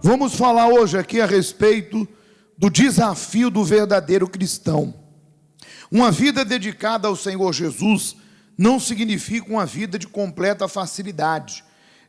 Vamos falar hoje aqui a respeito do desafio do verdadeiro cristão. Uma vida dedicada ao Senhor Jesus não significa uma vida de completa facilidade.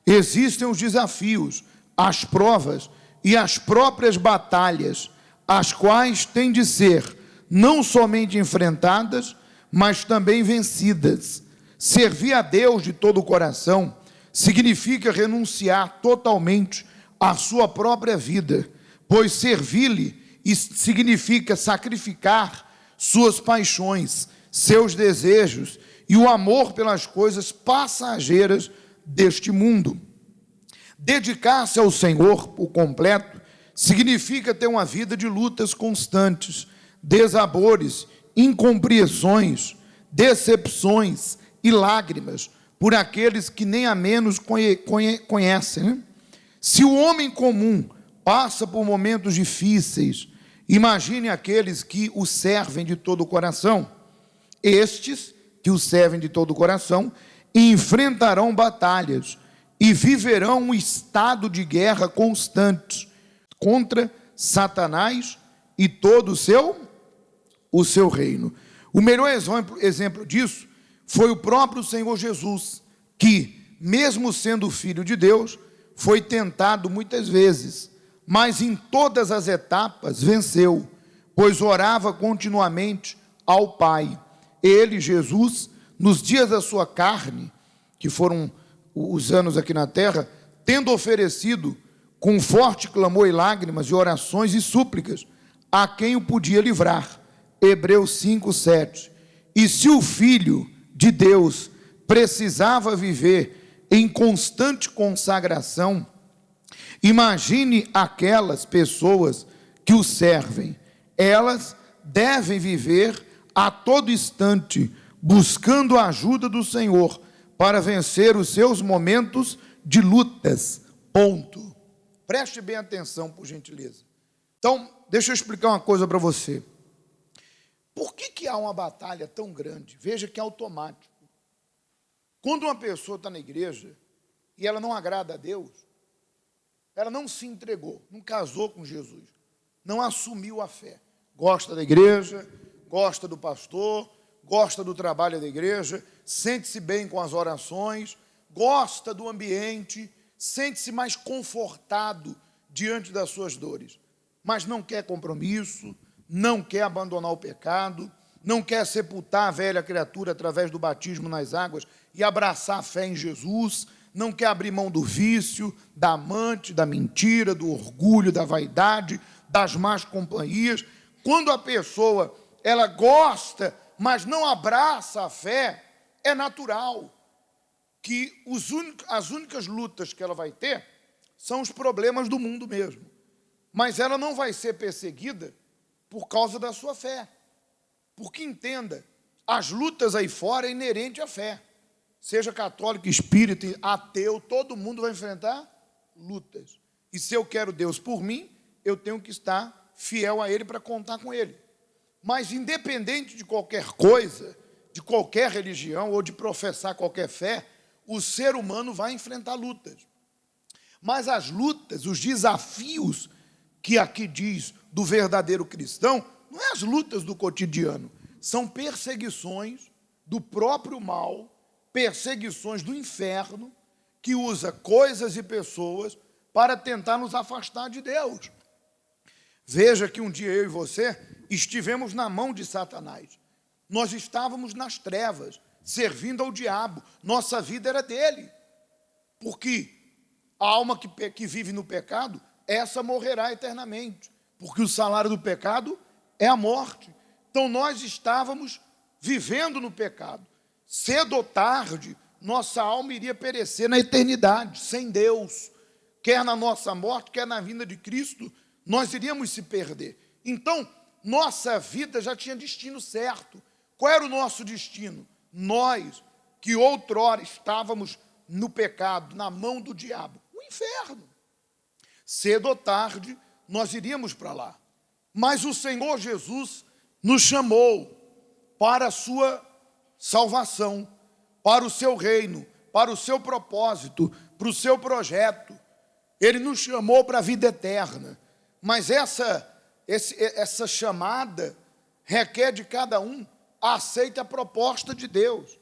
Existem os desafios, as provas e as próprias batalhas, as quais têm de ser não somente enfrentadas, mas também vencidas. Servir a Deus de todo o coração significa renunciar totalmente à sua própria vida, pois servir-lhe significa sacrificar suas paixões, seus desejos e o amor pelas coisas passageiras deste mundo. Dedicar-se ao Senhor por completo significa ter uma vida de lutas constantes, desabores, incompreensões, decepções e lágrimas por aqueles que nem a menos conhecem, né? Se o homem comum passa por momentos difíceis, imagine aqueles que o servem de todo o coração. Estes que o servem de todo o coração enfrentarão batalhas e viverão um estado de guerra constante contra Satanás e todo o seu reino. O melhor exemplo disso foi o próprio Senhor Jesus, que, mesmo sendo filho de Deus, foi tentado muitas vezes, mas em todas as etapas venceu, pois orava continuamente ao Pai. Ele, Jesus, nos dias da sua carne, que foram os anos aqui na terra, tendo oferecido com forte clamor e lágrimas e orações e súplicas a quem o podia livrar. Hebreus 5:7. E se o Filho de Deus precisava viver em constante consagração, imagine aquelas pessoas que o servem. Elas devem viver a todo instante buscando a ajuda do Senhor para vencer os seus momentos de lutas. Ponto. Preste bem atenção, por gentileza. Então, deixa eu explicar uma coisa para você. Por que há uma batalha tão grande? Veja que é automático. Quando uma pessoa está na igreja e ela não agrada a Deus, ela não se entregou, não casou com Jesus, não assumiu a fé. Gosta da igreja, gosta do pastor, gosta do trabalho da igreja, sente-se bem com as orações, gosta do ambiente, sente-se mais confortado diante das suas dores, mas não quer compromisso, não quer abandonar o pecado, não quer sepultar a velha criatura através do batismo nas águas e abraçar a fé em Jesus, não quer abrir mão do vício, da amante, da mentira, do orgulho, da vaidade, das más companhias. Quando a pessoa, ela gosta, mas não abraça a fé, é natural que as únicas lutas que ela vai ter são os problemas do mundo mesmo. Mas ela não vai ser perseguida por causa da sua fé. Porque entenda, as lutas aí fora é inerente à fé. Seja católico, espírita, ateu, todo mundo vai enfrentar lutas. E se eu quero Deus por mim, eu tenho que estar fiel a Ele para contar com Ele. Mas independente de qualquer coisa, de qualquer religião ou de professar qualquer fé, o ser humano vai enfrentar lutas. Mas as lutas, os desafios que aqui diz do verdadeiro cristão, não é as lutas do cotidiano, são perseguições do próprio mal, perseguições do inferno, que usa coisas e pessoas para tentar nos afastar de Deus. Veja que um dia eu e você estivemos na mão de Satanás. Nós estávamos nas trevas, servindo ao diabo. Nossa vida era dele. Porque a alma que vive no pecado, essa morrerá eternamente. Porque o salário do pecado é a morte. Então nós estávamos vivendo no pecado. Cedo ou tarde, nossa alma iria perecer na eternidade, sem Deus. Quer na nossa morte, quer na vinda de Cristo, nós iríamos se perder. Então, nossa vida já tinha destino certo. Qual era o nosso destino? Nós, que outrora estávamos no pecado, na mão do diabo, o inferno. Cedo ou tarde, nós iríamos para lá. Mas o Senhor Jesus nos chamou para a sua salvação, para o seu reino, para o seu propósito, para o seu projeto. Ele nos chamou para a vida eterna. Mas essa chamada requer de cada um aceite a proposta de Deus.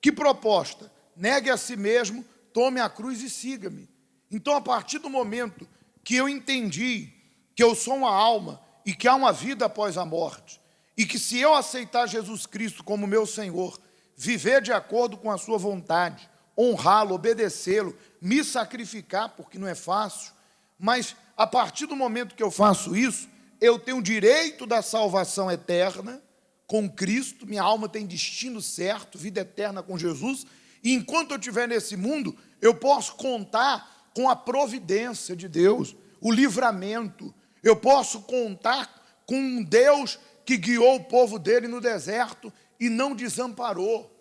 Que proposta? Negue a si mesmo, tome a cruz e siga-me. Então, a partir do momento que eu entendi que eu sou uma alma e que há uma vida após a morte, e que se eu aceitar Jesus Cristo como meu Senhor, viver de acordo com a sua vontade, honrá-lo, obedecê-lo, me sacrificar, porque não é fácil, mas a partir do momento que eu faço isso, eu tenho direito da salvação eterna com Cristo, minha alma tem destino certo, vida eterna com Jesus, e enquanto eu estiver nesse mundo, eu posso contar com a providência de Deus, o livramento, eu posso contar com um Deus que guiou o povo dele no deserto e não desamparou.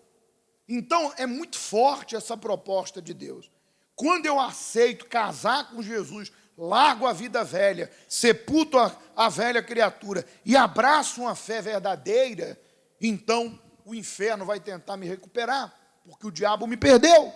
Então, é muito forte essa proposta de Deus. Quando eu aceito casar com Jesus, largo a vida velha, sepulto a velha criatura e abraço uma fé verdadeira, então o inferno vai tentar me recuperar, porque o diabo me perdeu.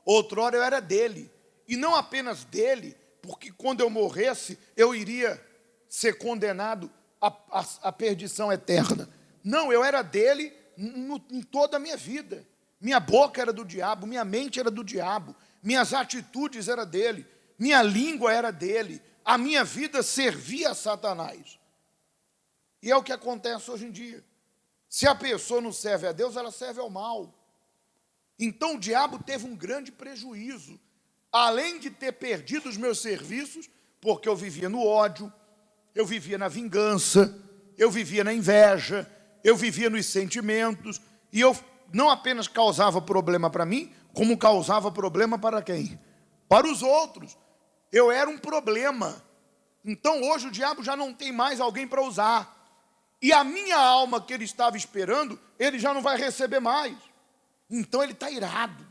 Outrora eu era dele, e não apenas dele, porque quando eu morresse, eu iria ser condenado à perdição eterna. Não, eu era dele em toda a minha vida. Minha boca era do diabo, minha mente era do diabo, minhas atitudes eram dele, minha língua era dele, a minha vida servia a Satanás. E é o que acontece hoje em dia. Se a pessoa não serve a Deus, ela serve ao mal. Então o diabo teve um grande prejuízo, além de ter perdido os meus serviços, porque eu vivia no ódio, eu vivia na vingança, eu vivia na inveja, eu vivia nos sentimentos, e eu não apenas causava problema para mim, como causava problema para quem? Para os outros. Eu era um problema. Então hoje o diabo já não tem mais alguém para usar. E a minha alma que ele estava esperando, ele já não vai receber mais. Então ele está irado.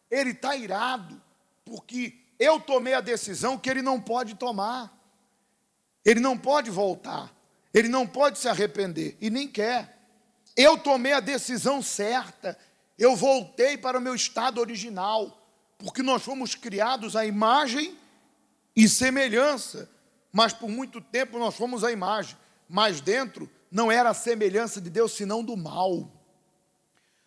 Ele está irado, porque eu tomei a decisão que ele não pode tomar. Ele não pode voltar. Ele não pode se arrepender, e nem quer. Eu tomei a decisão certa. Eu voltei para o meu estado original, porque nós fomos criados à imagem e semelhança, mas por muito tempo nós fomos à imagem, mas dentro não era a semelhança de Deus, senão do mal.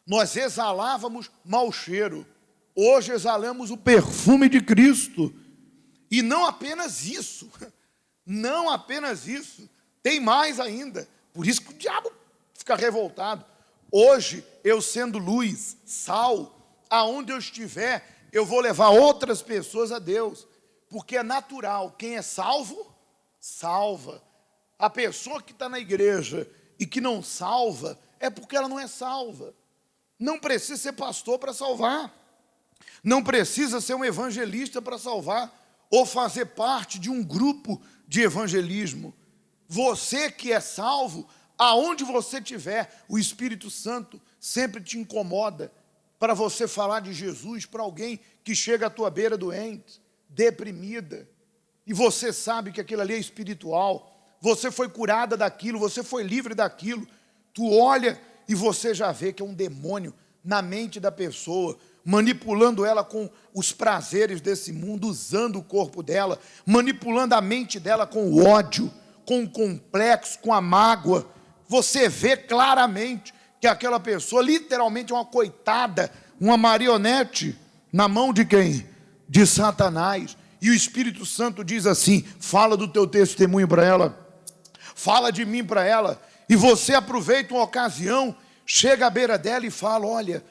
Nós exalávamos mau cheiro, hoje exalamos o perfume de Cristo, e não apenas isso, não apenas isso, tem mais ainda, por isso que o diabo fica revoltado. Hoje, eu sendo luz, sal, aonde eu estiver, eu vou levar outras pessoas a Deus, porque é natural, quem é salvo, salva. A pessoa que está na igreja e que não salva, é porque ela não é salva. Não precisa ser pastor para salvar, não precisa ser um evangelista para salvar, ou fazer parte de um grupo de evangelismo. Você que é salvo, aonde você estiver, o Espírito Santo sempre te incomoda para você falar de Jesus para alguém que chega à tua beira doente, deprimida, e você sabe que aquilo ali é espiritual, você foi curada daquilo, você foi livre daquilo, tu olha e você já vê que é um demônio na mente da pessoa, manipulando ela com os prazeres desse mundo, usando o corpo dela, manipulando a mente dela com o ódio, com o complexo, com a mágoa. Você vê claramente que aquela pessoa literalmente é uma coitada, uma marionete na mão de quem? De Satanás. E o Espírito Santo diz assim, fala do teu testemunho para ela, fala de mim para ela, e você aproveita uma ocasião, chega à beira dela e fala, olha,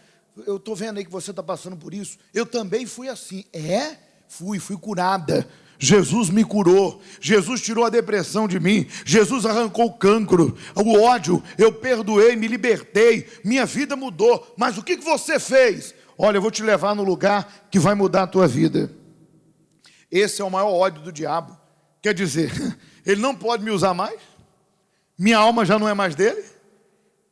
eu estou vendo aí que você está passando por isso, eu também fui assim. É? Fui curada. Jesus me curou, Jesus tirou a depressão de mim, Jesus arrancou o cancro, o ódio, eu perdoei, me libertei, minha vida mudou. Mas o que você fez? Olha, eu vou te levar no lugar que vai mudar a tua vida. Esse é o maior ódio do diabo. Quer dizer, ele não pode me usar mais, minha alma já não é mais dele,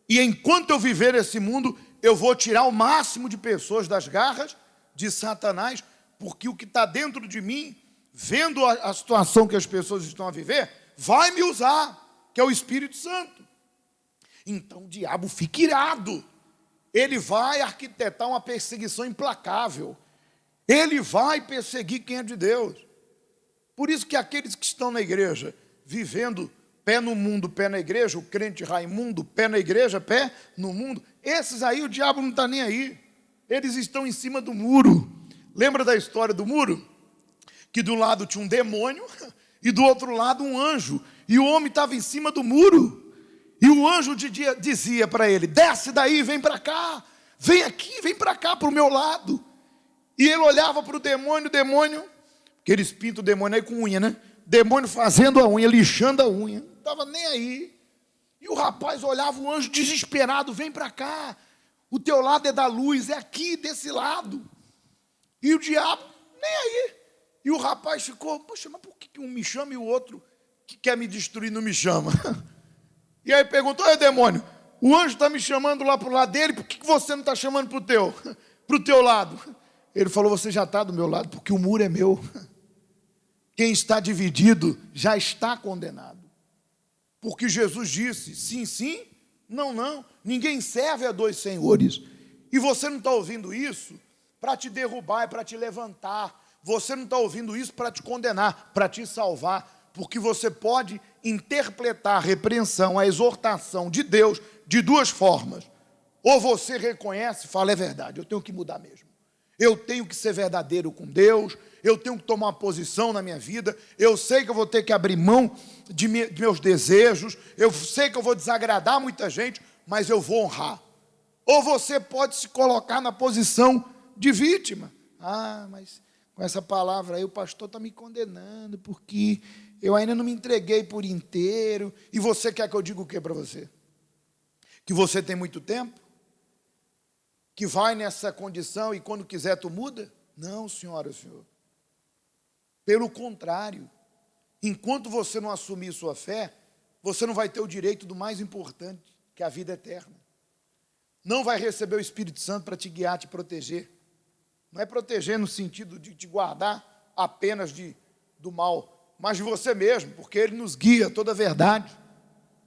e enquanto eu viver esse mundo, eu vou tirar o máximo de pessoas das garras de Satanás, porque o que está dentro de mim, vendo a situação que as pessoas estão a viver, vai me usar, que é o Espírito Santo. Então o diabo fica irado, ele vai arquitetar uma perseguição implacável, ele vai perseguir quem é de Deus. Por isso que aqueles que estão na igreja, vivendo pé no mundo, pé na igreja, o crente Raimundo, pé na igreja, pé no mundo, esses aí o diabo não está nem aí. Eles estão em cima do muro. Lembra da história do muro? Que do lado tinha um demônio e do outro lado um anjo. E o homem estava em cima do muro. E o anjo dizia para ele: desce daí, vem para cá. Vem aqui, vem para cá, para o meu lado. E ele olhava para o demônio, que eles pintam o demônio aí com unha, né? Demônio fazendo a unha, lixando a unha. Não estava nem aí. E o rapaz olhava, o anjo desesperado: vem para cá. O teu lado é da luz, é aqui, desse lado. E o diabo, nem aí. E o rapaz ficou: poxa, mas por que um me chama e o outro que quer me destruir não me chama? E aí perguntou: ei, demônio, o anjo está me chamando lá para o lado dele, por que você não está chamando para o teu lado? Ele falou: você já está do meu lado, porque o muro é meu. Quem está dividido já está condenado. Porque Jesus disse: sim, sim, não, não. Ninguém serve a dois senhores. E você não está ouvindo isso para te derrubar, é para te levantar. Você não está ouvindo isso para te condenar, para te salvar. Porque você pode interpretar a repreensão, a exortação de Deus de duas formas. Ou você reconhece e fala: é verdade, eu tenho que mudar mesmo. Eu tenho que ser verdadeiro com Deus, eu tenho que tomar uma posição na minha vida, eu sei que eu vou ter que abrir mão de meus desejos, eu sei que eu vou desagradar muita gente, mas eu vou honrar. Ou você pode se colocar na posição de vítima. Ah, mas com essa palavra aí o pastor está me condenando, porque eu ainda não me entreguei por inteiro. E você quer que eu diga o que para você? Que você tem muito tempo? Que vai nessa condição e quando quiser tu muda? Não, senhora, senhor. Pelo contrário, enquanto você não assumir sua fé, você não vai ter o direito do mais importante, que é a vida eterna. Não vai receber o Espírito Santo para te guiar, te proteger. Não é proteger no sentido de te guardar apenas do mal, mas de você mesmo, porque Ele nos guia a toda a verdade.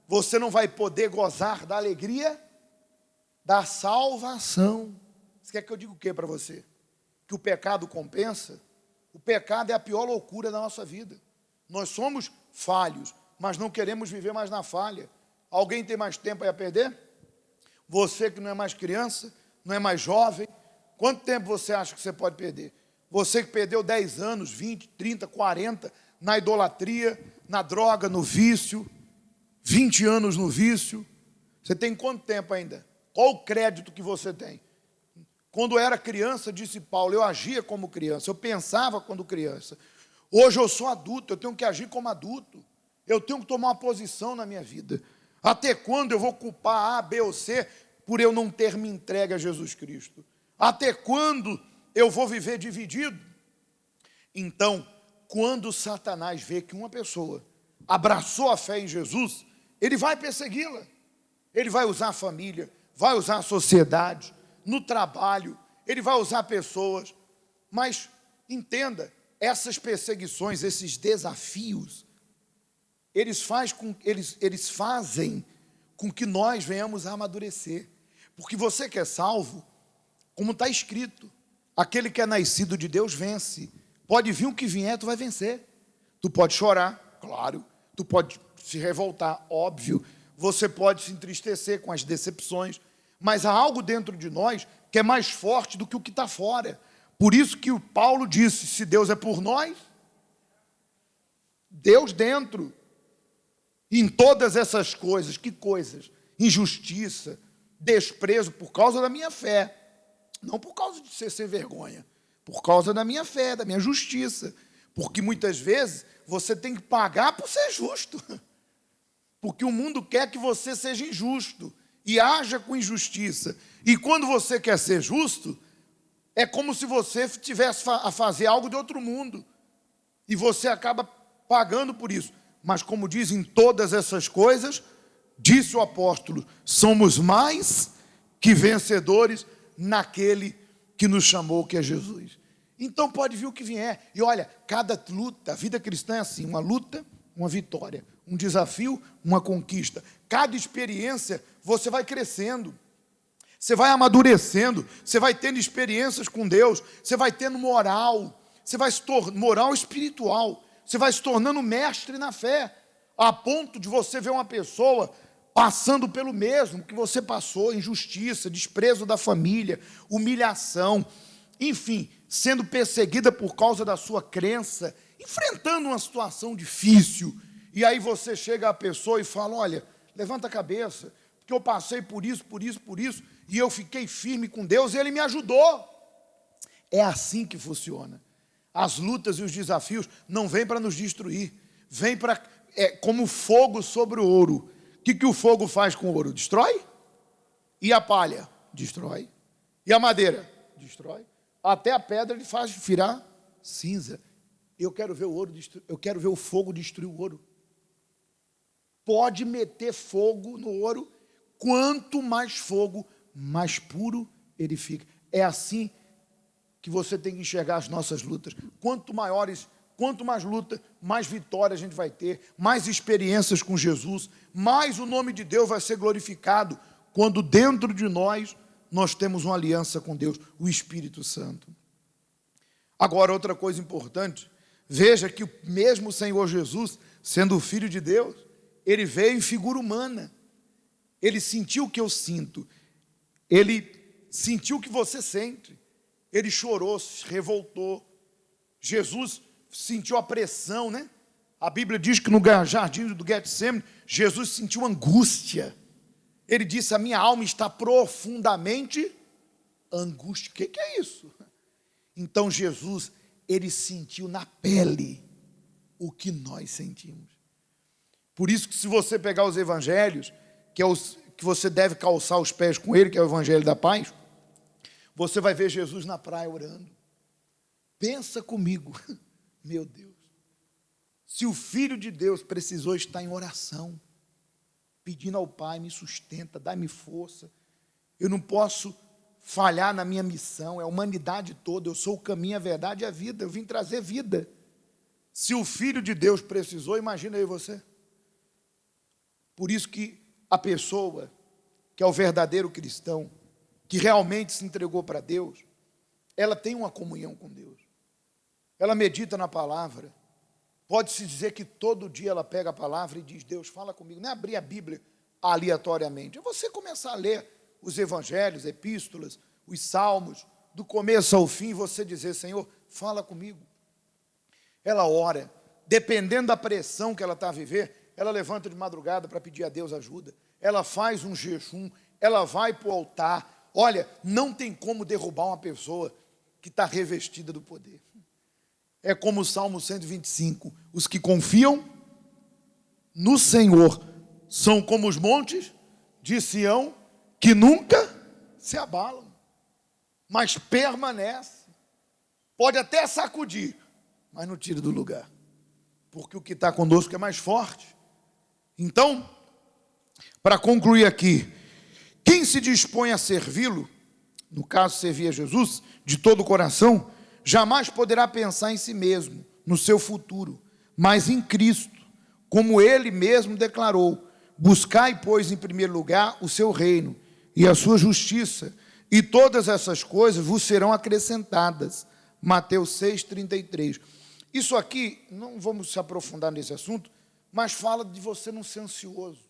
Você não vai poder gozar da alegria da salvação. Você quer que eu diga o que para você? Que o pecado compensa? O pecado é a pior loucura da nossa vida. Nós somos falhos, mas não queremos viver mais na falha. Alguém tem mais tempo aí a perder? Você que não é mais criança, não é mais jovem, quanto tempo você acha que você pode perder? Você que perdeu 10 anos, 20, 30, 40, na idolatria, na droga, no vício, 20 anos no vício, você tem quanto tempo ainda? Qual o crédito que você tem? Quando eu era criança, disse Paulo, eu agia como criança, eu pensava quando criança. Hoje eu sou adulto, eu tenho que agir como adulto. Eu tenho que tomar uma posição na minha vida. Até quando eu vou culpar A, B ou C por eu não ter me entregue a Jesus Cristo? Até quando eu vou viver dividido? Então, quando Satanás vê que uma pessoa abraçou a fé em Jesus, ele vai persegui-la. Ele vai usar a família, vai usar a sociedade, no trabalho, ele vai usar pessoas. Mas entenda, essas perseguições, esses desafios, eles fazem com que nós venhamos a amadurecer. Porque você que é salvo, como está escrito, aquele que é nascido de Deus vence. Pode vir o que vier, tu vai vencer. Tu pode chorar, claro. Tu pode se revoltar, óbvio. Você pode se entristecer com as decepções. Mas há algo dentro de nós que é mais forte do que o que está fora. Por isso que o Paulo disse, se Deus é por nós, Deus dentro. Em todas essas coisas, que coisas? Injustiça, desprezo por causa da minha fé. Não por causa de ser sem vergonha. Por causa da minha fé, da minha justiça. Porque muitas vezes você tem que pagar por ser justo. Porque o mundo quer que você seja injusto e haja com injustiça. E quando você quer ser justo, é como se você tivesse a fazer algo de outro mundo. E você acaba pagando por isso. Mas como dizem todas essas coisas, disse o apóstolo, somos mais que vencedores naquele que nos chamou, que é Jesus. Então pode vir o que vier. E olha, cada luta, a vida cristã é assim, uma luta, uma vitória. Um desafio, uma conquista. Cada experiência, você vai crescendo. Você vai amadurecendo. Você vai tendo experiências com Deus. Você vai tendo moral. Você vai se tornar moral espiritual. Você vai se tornando mestre na fé, a ponto de você ver uma pessoa passando pelo mesmo que você passou, injustiça, desprezo da família, humilhação, enfim, sendo perseguida por causa da sua crença, enfrentando uma situação difícil. E aí você chega à pessoa e fala, olha, levanta a cabeça, porque eu passei por isso, e eu fiquei firme com Deus, e Ele me ajudou. É assim que funciona. As lutas e os desafios não vêm para nos destruir, vêm como fogo sobre o ouro. O que o fogo faz com o ouro? Destrói. E a palha? Destrói. E a madeira? Destrói. Até a pedra ele faz virar cinza. Eu quero ver eu quero ver o fogo destruir o ouro. Pode meter fogo no ouro, quanto mais fogo, mais puro ele fica. É assim que você tem que enxergar as nossas lutas. Quanto mais luta, mais vitória a gente vai ter, mais experiências com Jesus, mais o nome de Deus vai ser glorificado, quando dentro de nós temos uma aliança com Deus, o Espírito Santo. Agora, outra coisa importante, veja que o mesmo Senhor Jesus, sendo o Filho de Deus, Ele veio em figura humana, Ele sentiu o que eu sinto, Ele sentiu o que você sente, Ele chorou, se revoltou. Jesus sentiu a pressão, né? A Bíblia diz que no jardim do Getsemane, Jesus sentiu angústia. Ele disse, a minha alma está profundamente angústia. O que é isso? Então Jesus, Ele sentiu na pele o que nós sentimos. Por isso que se você pegar os evangelhos, que você deve calçar os pés com ele, que é o evangelho da paz, você vai ver Jesus na praia orando. Pensa comigo, meu Deus, se o Filho de Deus precisou estar em oração, pedindo ao Pai, me sustenta, dá-me força, eu não posso falhar na minha missão, é a humanidade toda, eu sou o caminho, a verdade e a vida, eu vim trazer vida. Se o Filho de Deus precisou, imagina aí você. Por isso que a pessoa que é o verdadeiro cristão, que realmente se entregou para Deus, ela tem uma comunhão com Deus. Ela medita na palavra. Pode-se dizer que todo dia ela pega a palavra e diz, Deus, fala comigo. Não é abrir a Bíblia aleatoriamente. É você começar a ler os evangelhos, epístolas, os salmos, do começo ao fim, você dizer, Senhor, fala comigo. Ela ora. Dependendo da pressão que ela está a viver, ela levanta de madrugada para pedir a Deus ajuda. Ela faz um jejum. Ela vai para o altar. Olha, não tem como derrubar uma pessoa que está revestida do poder. É como o Salmo 125, os que confiam no Senhor são como os montes de Sião, que nunca se abalam, mas permanece. Pode até sacudir, mas não tira do lugar, porque o que está conosco é mais forte. Então, para concluir aqui, quem se dispõe a servi-lo, no caso servir a Jesus, de todo o coração, jamais poderá pensar em si mesmo, no seu futuro, mas em Cristo, como Ele mesmo declarou, buscai, pois, em primeiro lugar o seu reino e a sua justiça, e todas essas coisas vos serão acrescentadas. Mateus 6,33. Isso aqui, não vamos se aprofundar nesse assunto, mas fala de você não ser ansioso.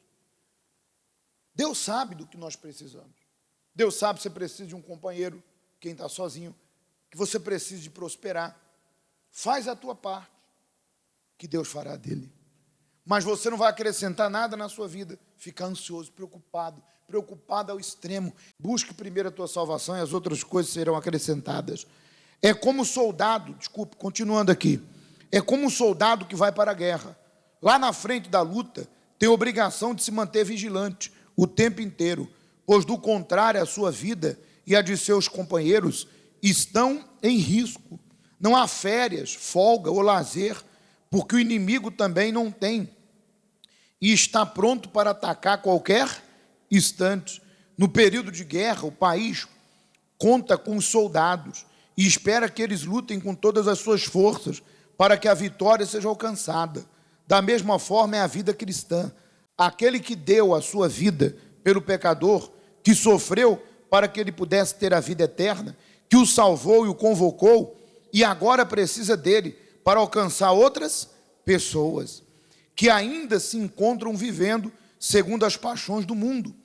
Deus sabe do que nós precisamos. Deus sabe que você precisa de um companheiro, quem está sozinho, que você precisa de prosperar. Faz a tua parte, que Deus fará dele. Mas você não vai acrescentar nada na sua vida, ficar ansioso, preocupado ao extremo. Busque primeiro a tua salvação e as outras coisas serão acrescentadas. É como soldado, continuando aqui, é como um soldado que vai para a guerra. Lá na frente da luta, tem obrigação de se manter vigilante o tempo inteiro, pois do contrário a sua vida e a de seus companheiros estão em risco. Não há férias, folga ou lazer, porque o inimigo também não tem, e está pronto para atacar a qualquer instante. No período de guerra, o país conta com os soldados e espera que eles lutem com todas as suas forças para que a vitória seja alcançada. Da mesma forma é a vida cristã. Aquele que deu a sua vida pelo pecador, que sofreu para que ele pudesse ter a vida eterna, que o salvou e o convocou, e agora precisa dele para alcançar outras pessoas que ainda se encontram vivendo segundo as paixões do mundo.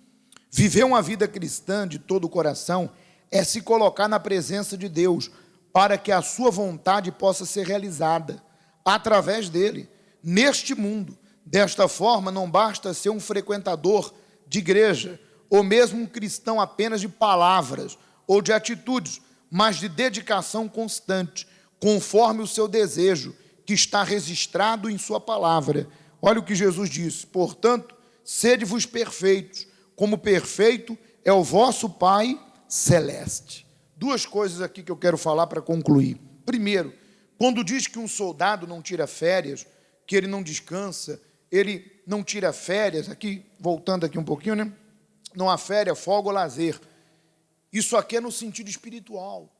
Viver uma vida cristã de todo o coração é se colocar na presença de Deus, para que a sua vontade possa ser realizada através dele, neste mundo. Desta forma, não basta ser um frequentador de igreja, ou mesmo um cristão apenas de palavras ou de atitudes, mas de dedicação constante, conforme o seu desejo, que está registrado em sua palavra. Olha o que Jesus disse: portanto, sede-vos perfeitos, como perfeito é o vosso Pai celeste. Duas coisas aqui que eu quero falar para concluir. Primeiro, quando diz que um soldado não tira férias, que ele não descansa, ele não tira férias, aqui, voltando aqui um pouquinho, né? Não há férias, folga ou lazer. Isso aqui é no sentido espiritual,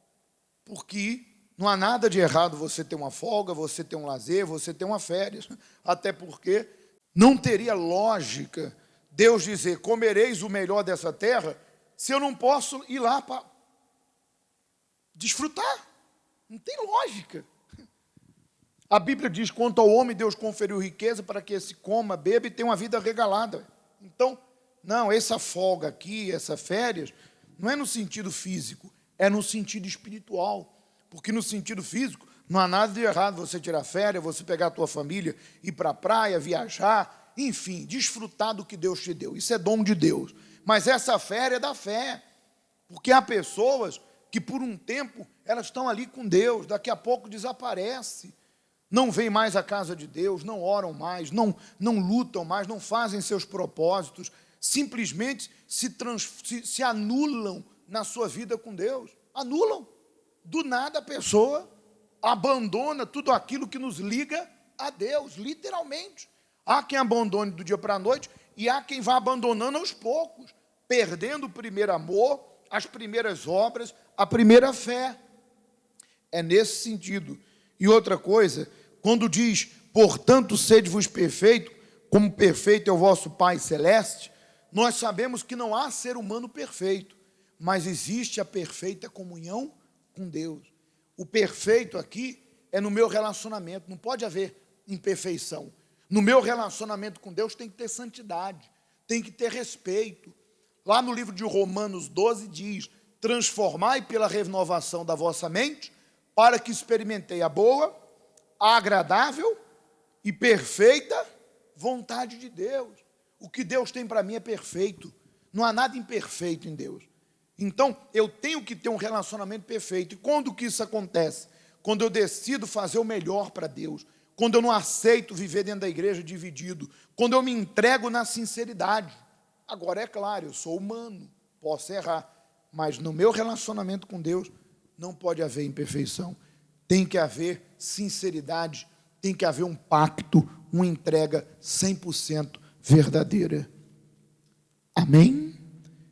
porque não há nada de errado você ter uma folga, você ter um lazer, você ter uma férias, até porque não teria lógica Deus dizer: comereis o melhor dessa terra, se eu não posso ir lá para desfrutar. Não tem lógica. A Bíblia diz: quanto ao homem, Deus conferiu riqueza para que esse coma, beba e tenha uma vida regalada. Então, não, essa folga aqui, essa férias, não é no sentido físico, é no sentido espiritual. Porque no sentido físico, não há nada de errado você tirar férias, você pegar a tua família, ir para a praia, viajar, enfim, desfrutar do que Deus te deu. Isso é dom de Deus. Mas essa férias é da fé, porque há pessoas que por um tempo elas estão ali com Deus, daqui a pouco desaparece, não vêm mais à casa de Deus, não oram mais, não lutam mais, não fazem seus propósitos, simplesmente se anulam na sua vida com Deus, anulam. Do nada a pessoa abandona tudo aquilo que nos liga a Deus, literalmente. Há quem abandone do dia para a noite e há quem vá abandonando aos poucos, perdendo o primeiro amor, as primeiras obras, a primeira fé. É nesse sentido. E outra coisa, quando diz: portanto, sede-vos perfeito, como perfeito é o vosso Pai celeste, nós sabemos que não há ser humano perfeito, mas existe a perfeita comunhão com Deus. O perfeito aqui é no meu relacionamento, não pode haver imperfeição. No meu relacionamento com Deus tem que ter santidade, tem que ter respeito. Lá no livro de Romanos 12 diz: transformai pela renovação da vossa mente, para que experimentei a boa, a agradável e perfeita vontade de Deus. O que Deus tem para mim é perfeito, não há nada imperfeito em Deus. Então, eu tenho que ter um relacionamento perfeito. E quando que isso acontece? Quando eu decido fazer o melhor para Deus, quando eu não aceito viver dentro da igreja dividido, quando eu me entrego na sinceridade. Agora, é claro, eu sou humano, posso errar, mas no meu relacionamento com Deus não pode haver imperfeição. Tem que haver sinceridade, tem que haver um pacto, uma entrega 100% verdadeira. Amém?